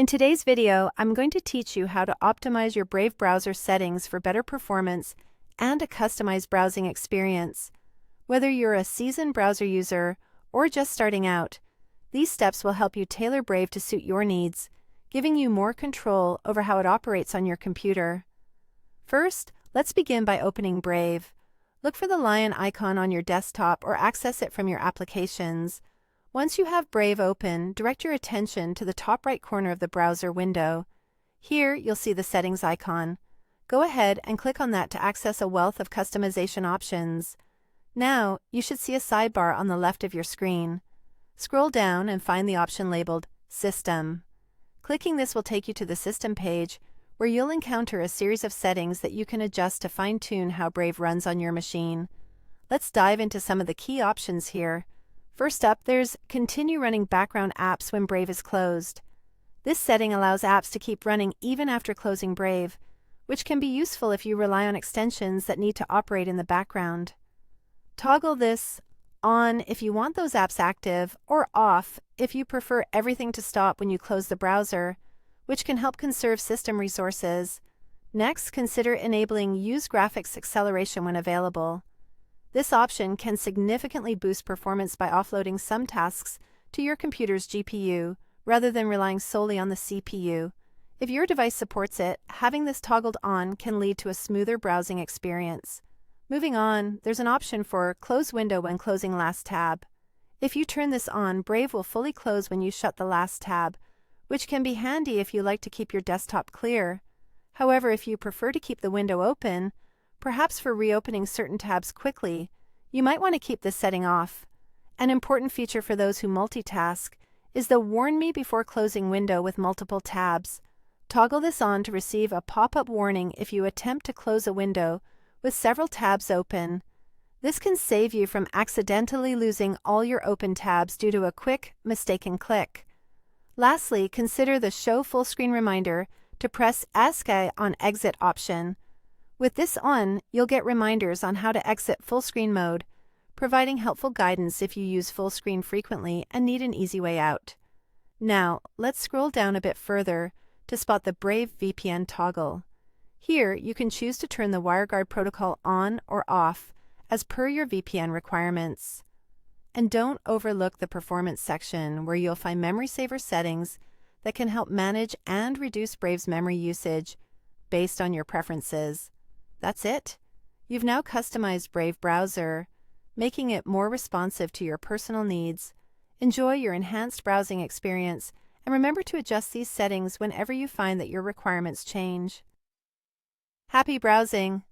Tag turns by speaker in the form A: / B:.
A: In today's video, I'm going to teach you how to optimize your Brave browser settings for better performance and a customized browsing experience. Whether you're a seasoned browser user or just starting out, these steps will help you tailor Brave to suit your needs, giving you more control over how it operates on your computer. First, let's begin by opening Brave. Look for the lion icon on your desktop or access it from your applications. Once you have Brave open, direct your attention to the top right corner of the browser window. Here, you'll see the settings icon. Go ahead and click on that to access a wealth of customization options. Now, you should see a sidebar on the left of your screen. Scroll down and find the option labeled System. Clicking this will take you to the System page, where you'll encounter a series of settings that you can adjust to fine-tune how Brave runs on your machine. Let's dive into some of the key options here. First up, there's Continue running background apps when Brave is closed. This setting allows apps to keep running even after closing Brave, which can be useful if you rely on extensions that need to operate in the background. Toggle this on if you want those apps active, or off if you prefer everything to stop when you close the browser, which can help conserve system resources. Next, consider enabling Use Graphics Acceleration when available. This option can significantly boost performance by offloading some tasks to your computer's GPU rather than relying solely on the CPU. If your device supports it, having this toggled on can lead to a smoother browsing experience. Moving on, there's an option for Close Window when closing last tab. If you turn this on, Brave will fully close when you shut the last tab, which can be handy if you like to keep your desktop clear. However, if you prefer to keep the window open, perhaps for reopening certain tabs quickly, you might want to keep this setting off. An important feature for those who multitask is the Warn Me Before Closing window with multiple tabs. Toggle this on to receive a pop-up warning if you attempt to close a window with several tabs open. This can save you from accidentally losing all your open tabs due to a quick, mistaken click. Lastly, consider the Show Full Screen Reminder to press Escape on Exit option. With this on, you'll get reminders on how to exit full screen mode, providing helpful guidance if you use full screen frequently and need an easy way out. Now, let's scroll down a bit further to spot the Brave VPN toggle. Here, you can choose to turn the WireGuard protocol on or off as per your VPN requirements. And don't overlook the Performance section, where you'll find memory saver settings that can help manage and reduce Brave's memory usage based on your preferences. That's it. You've now customized Brave browser, making it more responsive to your personal needs. Enjoy your enhanced browsing experience, and remember to adjust these settings whenever you find that your requirements change. Happy browsing!